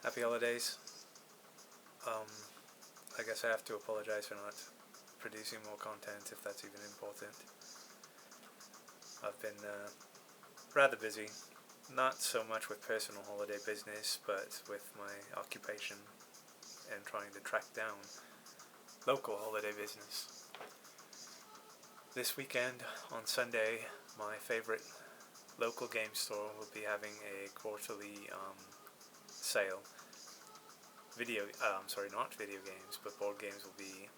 Happy holidays. Um, I guess I have to apologize for not producing more content, if that's even important. I've been rather busy, not so much with personal holiday business, but with my occupation and trying to track down local holiday business. This weekend, on Sunday, my favorite local game store will be having a quarterly sale. Not video games, but board games will be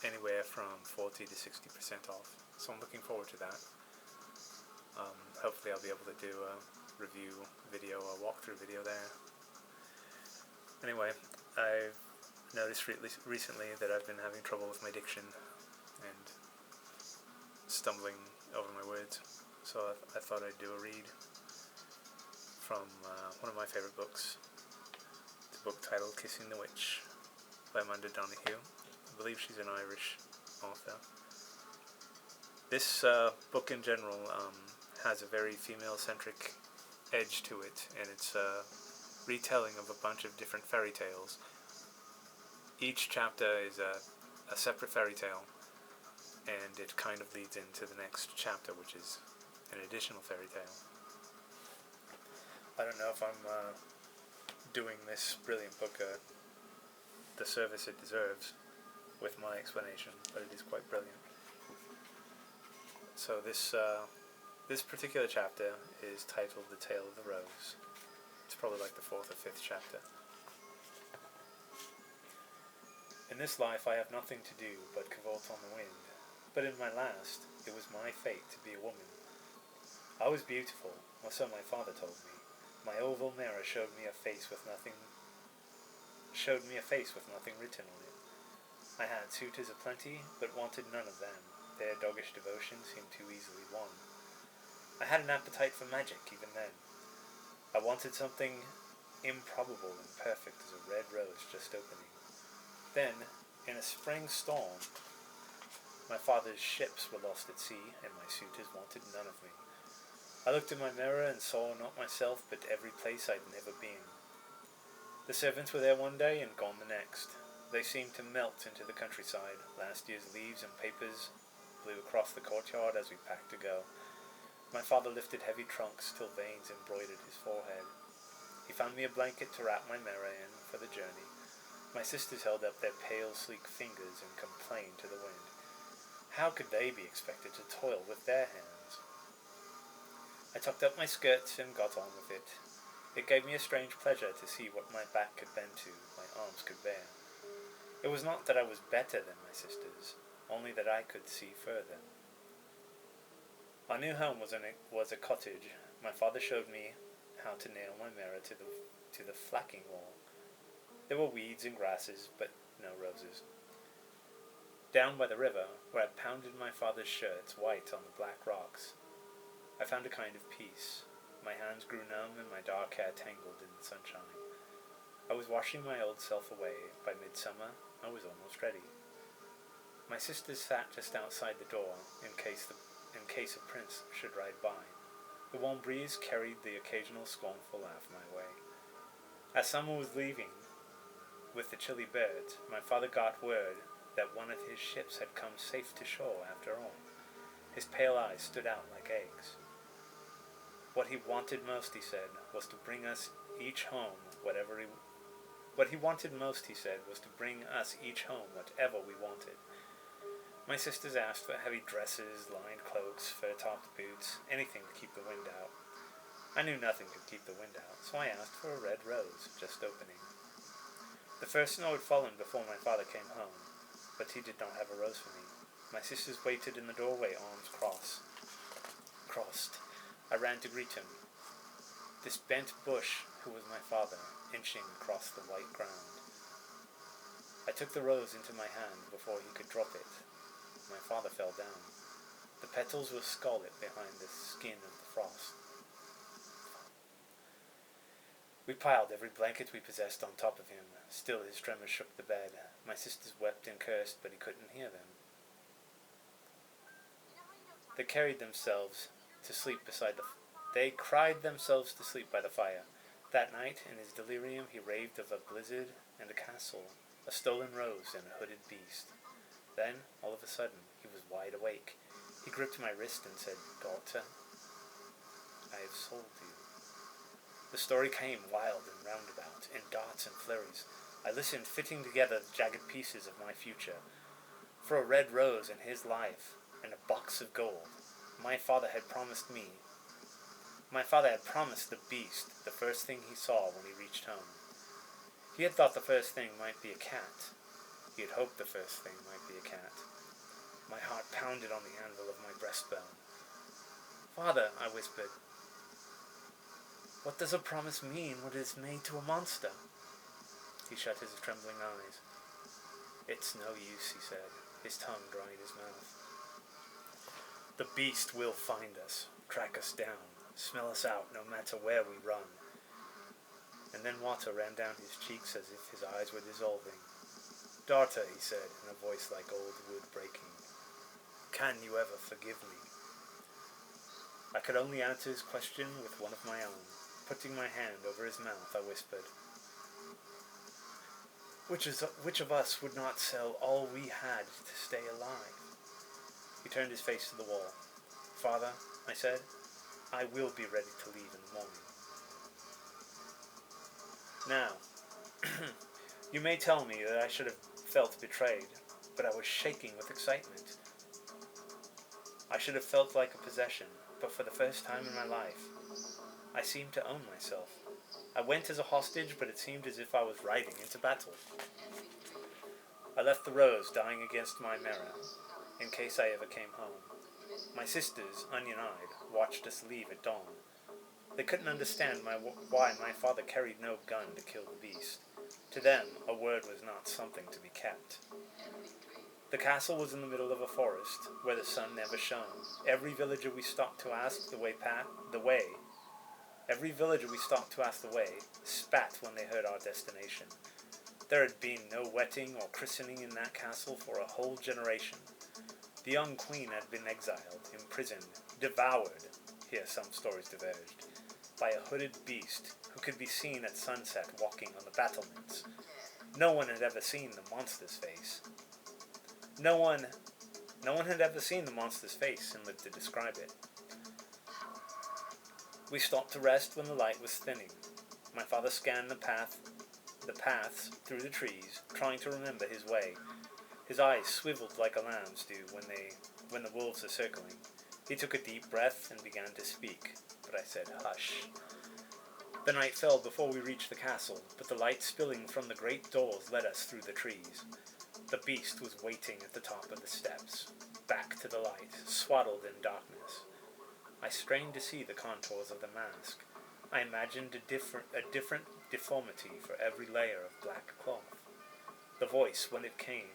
anywhere from 40 to 60% off. So I'm looking forward to that. Hopefully I'll be able to do a review video or walkthrough video there. Anyway, I've noticed recently that I've been having trouble with my diction and stumbling over my words. So I thought I'd do a read from one of my favorite books. It's a book titled Kissing the Witch by Amanda Donoghue. I believe she's an Irish author. This book in general has a very female-centric edge to it, and it's a retelling of a bunch of different fairy tales. Each chapter is a separate fairy tale, and it kind of leads into the next chapter, which is an additional fairy tale. I don't know if I'm doing this brilliant book the service it deserves with my explanation, but it is quite brilliant. So this particular chapter is titled The Tale of the Rose. It's probably like the 4th or 5th chapter. In this life I have nothing to do but cavort on the wind, but in my last it was my fate to be a woman. I was beautiful, or so my father told me. My oval mirror showed me a face with nothing written on it. I had suitors aplenty, but wanted none of them. Their doggish devotion seemed too easily won. I had an appetite for magic even then. I wanted something improbable and perfect as a red rose just opening. Then, in a spring storm, my father's ships were lost at sea, and my suitors wanted none of me. I looked in my mirror and saw not myself, but every place I'd never been. The servants were there one day and gone the next. They seemed to melt into the countryside. Last year's leaves and papers blew across the courtyard as we packed to go. My father lifted heavy trunks till veins embroidered his forehead. He found me a blanket to wrap my mirror in for the journey. My sisters held up their pale, sleek fingers and complained to the wind. How could they be expected to toil with their hands? I tucked up my skirts and got on with it. It gave me a strange pleasure to see what my back could bend to, my arms could bear. It was not that I was better than my sisters, only that I could see further. Our new home was a cottage. My father showed me how to nail my mirror to the flagging wall. There were weeds and grasses, but no roses. Down by the river, where I pounded my father's shirts white on the black rocks, I found a kind of peace. My hands grew numb and my dark hair tangled in the sunshine. I was washing my old self away. By midsummer, I was almost ready. My sisters sat just outside the door, in case a prince should ride by. The warm breeze carried the occasional scornful laugh my way. As summer was leaving with the chilly birds, my father got word that one of his ships had come safe to shore after all. His pale eyes stood out like eggs. What he wanted most, he said, was to bring us each home whatever we wanted. My sisters asked for heavy dresses, lined cloaks, fur-topped boots, anything to keep the wind out. I knew nothing could keep the wind out, so I asked for a red rose just opening. The first snow had fallen before my father came home, but he did not have a rose for me. My sisters waited in the doorway, arms crossed. I ran to greet him. This bent bush, who was my father, inching across the white ground. I took the rose into my hand before he could drop it. My father fell down. The petals were scarlet behind the skin of the frost. We piled every blanket we possessed on top of him. Still his tremors shook the bed. My sisters wept and cursed, but he couldn't hear them. They cried themselves to sleep by the fire. That night, in his delirium, he raved of a blizzard and a castle, a stolen rose and a hooded beast. Then, all of a sudden, he was wide awake. He gripped my wrist and said, "Daughter, I have sold you." The story came wild and roundabout, in darts and flurries. I listened, fitting together the jagged pieces of my future. For a red rose in his life, and a box of gold, my father had promised the beast the first thing he saw when he reached home. He had thought the first thing might be a cat. He had hoped the first thing might be a cat. My heart pounded on the anvil of my breastbone. "Father," I whispered, "what does a promise mean when it is made to a monster?" He shut his trembling eyes. "It's no use," he said, his tongue drying his mouth. "The beast will find us, track us down, smell us out no matter where we run." And then water ran down his cheeks as if his eyes were dissolving. "Daughter," he said, in a voice like old wood breaking, "can you ever forgive me?" I could only answer his question with one of my own. Putting my hand over his mouth, I whispered, Which of us would not sell all we had to stay alive?" He turned his face to the wall. "Father," I said, "I will be ready to leave in the morning." Now, you may tell me that I should have felt betrayed, but I was shaking with excitement. I should have felt like a possession, but for the first time in my life, I seemed to own myself. I went as a hostage, but it seemed as if I was riding into battle. I left the rose dying against my mirror, in case I ever came home. My sisters, onion-eyed, watched us leave at dawn. They couldn't understand why my father carried no gun to kill the beast. To them, a word was not something to be kept. The castle was in the middle of a forest, where the sun never shone. Every villager we stopped to ask the way spat when they heard our destination. There had been no wedding or christening in that castle for a whole generation. The young queen had been exiled, imprisoned, devoured, here some stories diverged, by a hooded beast who could be seen at sunset walking on the battlements. No one had ever seen the monster's face. No one had ever seen the monster's face and lived to describe it. We stopped to rest when the light was thinning. My father scanned the paths through the trees, trying to remember his way. His eyes swiveled like a lamb's do when the wolves are circling. He took a deep breath and began to speak, but I said, "Hush." The night fell before we reached the castle, but the light spilling from the great doors led us through the trees. The beast was waiting at the top of the steps, back to the light, swaddled in darkness. I strained to see the contours of the mask. I imagined a different deformity for every layer of black cloth. The voice, when it came,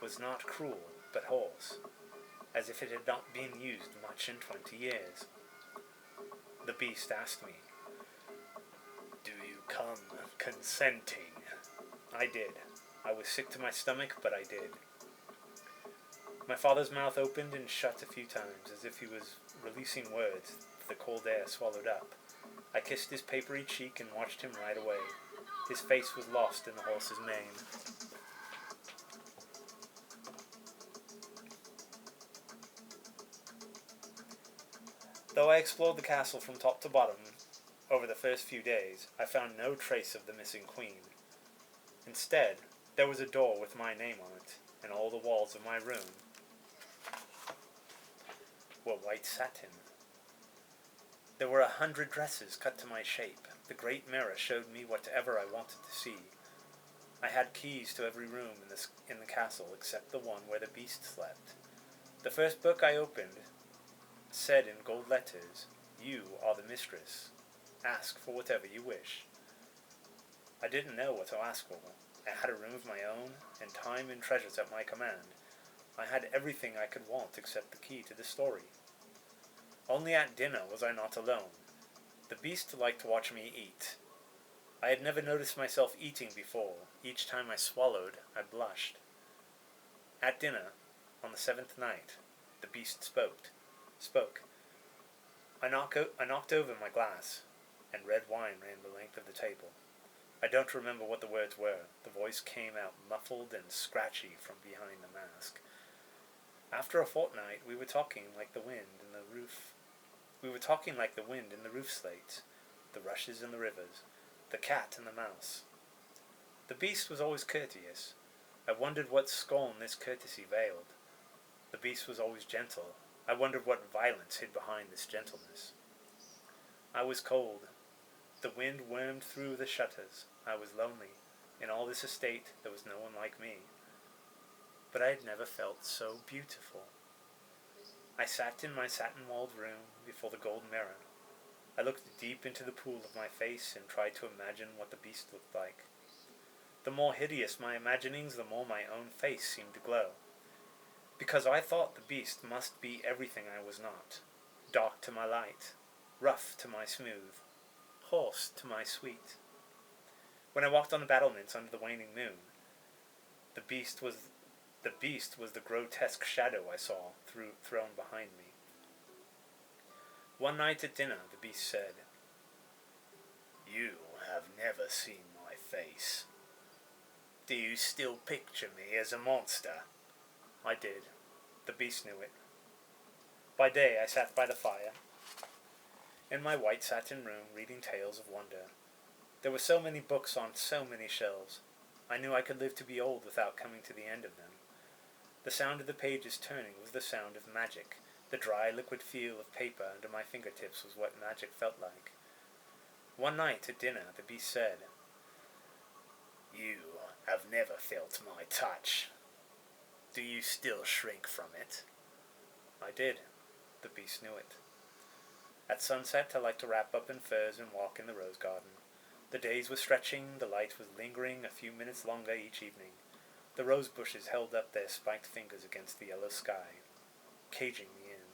was not cruel, but hoarse, as if it had not been used much in 20 years. The beast asked me, "Do you come consenting?" I did. I was sick to my stomach, but I did. My father's mouth opened and shut a few times, as if he was releasing words the cold air swallowed up. I kissed his papery cheek and watched him ride away. His face was lost in the horse's mane. Though I explored the castle from top to bottom over the first few days, I found no trace of the missing queen. Instead, there was a door with my name on it, and all the walls of my room were white satin. There were 100 dresses cut to my shape. The great mirror showed me whatever I wanted to see. I had keys to every room in the castle except the one where the beast slept. The first book I opened said in gold letters, "You are the mistress. Ask for whatever you wish." I didn't know what to ask for. I had a room of my own, and time and treasures at my command. I had everything I could want except the key to the story. Only at dinner was I not alone. The beast liked to watch me eat. I had never noticed myself eating before. Each time I swallowed, I blushed. At dinner, on the 7th night, the beast spoke. I knocked over my glass. and red wine ran the length of the table. I don't remember what the words were. The voice came out muffled and scratchy from behind the mask. After a fortnight, we were talking like the wind in the roof. We were talking like the wind in the roof slates, the rushes and the rivers, the cat and the mouse. The beast was always courteous. I wondered what scorn this courtesy veiled. The beast was always gentle. I wondered what violence hid behind this gentleness. I was cold. The wind wormed through the shutters. I was lonely. In all this estate there was no one like me. But I had never felt so beautiful. I sat in my satin-walled room before the gold mirror. I looked deep into the pool of my face and tried to imagine what the beast looked like. The more hideous my imaginings, the more my own face seemed to glow. Because I thought the beast must be everything I was not. Dark to my light, rough to my smooth, hoarse to my sweet. When I walked on the battlements under the waning moon, the beast was the grotesque shadow I saw thrown behind me. One night at dinner, the beast said, "You have never seen my face. Do you still picture me as a monster?" I did. The beast knew it. By day I sat by the fire, in my white satin room, reading tales of wonder. There were so many books on so many shelves. I knew I could live to be old without coming to the end of them. The sound of the pages turning was the sound of magic. The dry, liquid feel of paper under my fingertips was what magic felt like. One night at dinner, the beast said, "You have never felt my touch. Do you still shrink from it?" I did. The beast knew it. At sunset, I liked to wrap up in furs and walk in the rose garden. The days were stretching, the light was lingering a few minutes longer each evening. The rose bushes held up their spiked fingers against the yellow sky, caging me in.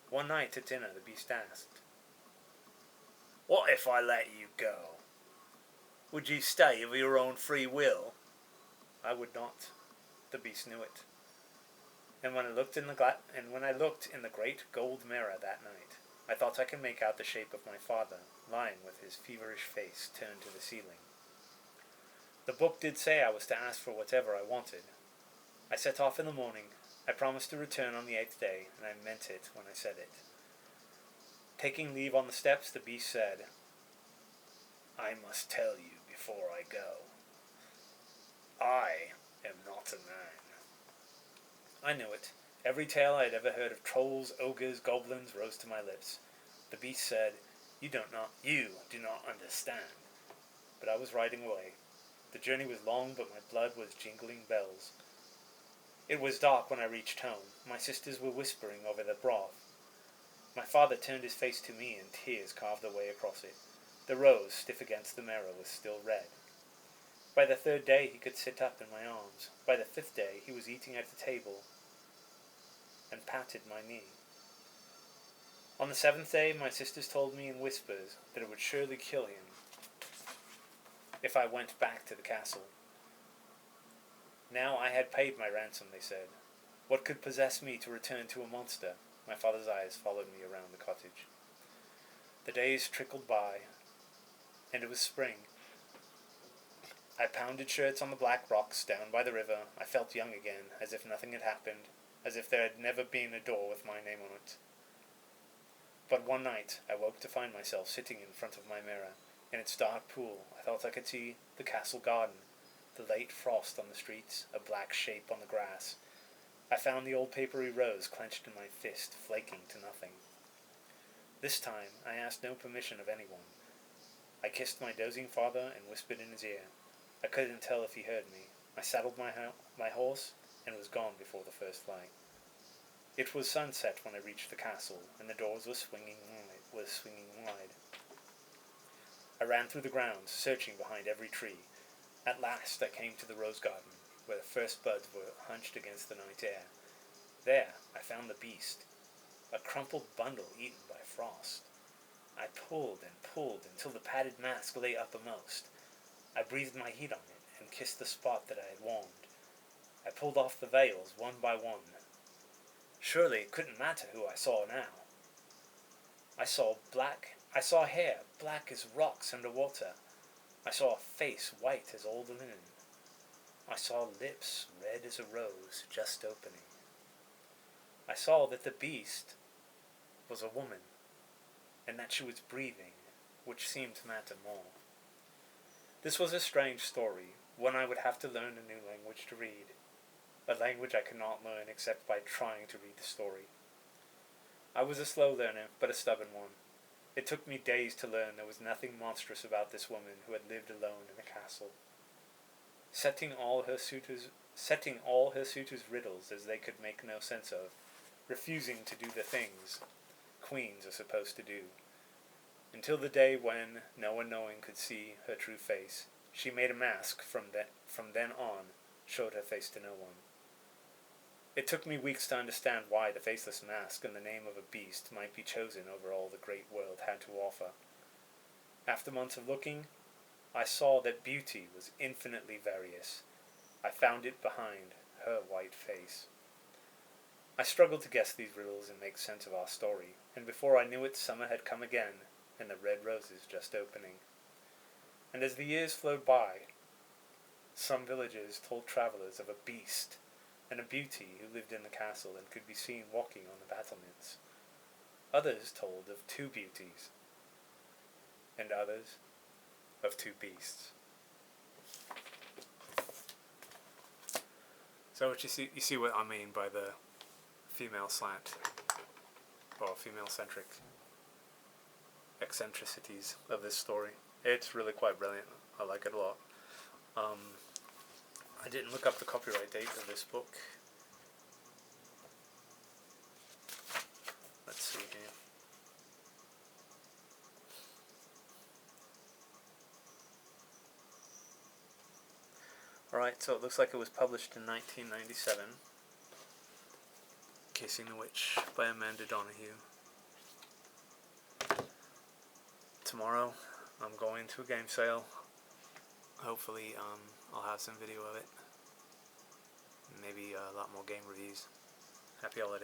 One night at dinner, the beast asked, "What if I let you go? Would you stay of your own free will?" I would not. The beast knew it. And when I looked in the great gold mirror that night, I thought I could make out the shape of my father, lying with his feverish face turned to the ceiling. The book did say I was to ask for whatever I wanted. I set off in the morning. I promised to return on the 8th day, and I meant it when I said it. Taking leave on the steps, the beast said, "I must tell you before I go. I am not a man." I knew it. Every tale I had ever heard of trolls, ogres, goblins rose to my lips. The beast said, You do not understand." But I was riding away. The journey was long, but my blood was jingling bells. It was dark when I reached home. My sisters were whispering over the broth. My father turned his face to me, and tears carved their way across it. The rose, stiff against the mirror, was still red. By the 3rd day he could sit up in my arms. By the 5th day he was eating at the table and patted my knee. On the 7th day my sisters told me in whispers that it would surely kill him if I went back to the castle. Now I had paid my ransom, they said. What could possess me to return to a monster? My father's eyes followed me around the cottage. The days trickled by, and it was spring. I pounded shirts on the black rocks down by the river. I felt young again, as if nothing had happened, as if there had never been a door with my name on it. But one night I woke to find myself sitting in front of my mirror. In its dark pool I thought I could see the castle garden, the late frost on the streets, a black shape on the grass. I found the old papery rose clenched in my fist, flaking to nothing. This time I asked no permission of anyone. I kissed my dozing father and whispered in his ear. I couldn't tell if he heard me. I saddled my horse and was gone before the first light. It was sunset when I reached the castle, and the doors were swinging wide. I ran through the grounds, searching behind every tree. At last I came to the rose garden, where the first buds were hunched against the night air. There I found the beast, a crumpled bundle eaten by frost. I pulled and pulled until the padded mask lay uppermost. I breathed my heat on it and kissed the spot that I had warmed. I pulled off the veils one by one. Surely it couldn't matter who I saw now. I saw black I saw hair black as rocks under water. I saw a face white as old linen. I saw lips red as a rose just opening. I saw that the beast was a woman, and that she was breathing, which seemed to matter more. This was a strange story, one I would have to learn a new language to read, a language I could not learn except by trying to read the story. I was a slow learner, but a stubborn one. It took me days to learn there was nothing monstrous about this woman who had lived alone in a castle. Setting all her suitors riddles as they could make no sense of, refusing to do the things queens are supposed to do. Until the day when, no one knowing could see her true face, she made a mask from then on, showed her face to no one. It took me weeks to understand why the faceless mask and the name of a beast might be chosen over all the great world had to offer. After months of looking, I saw that beauty was infinitely various. I found it behind her white face. I struggled to guess these riddles and make sense of our story, and before I knew it, summer had come again, and the red roses just opening. And as the years flowed by, some villagers told travelers of a beast and a beauty who lived in the castle and could be seen walking on the battlements. Others told of two beauties, and others of two beasts. So what you see what I mean by the female slant, or female-centric eccentricities of this story. It's really quite brilliant. I like it a lot. I didn't look up the copyright date of this book. Let's see here. Alright, so it looks like it was published in 1997. Kissing the Witch by Amanda Donoghue. Tomorrow, I'm going to a game sale. Hopefully, I'll have some video of it. Maybe a lot more game reviews. Happy holidays.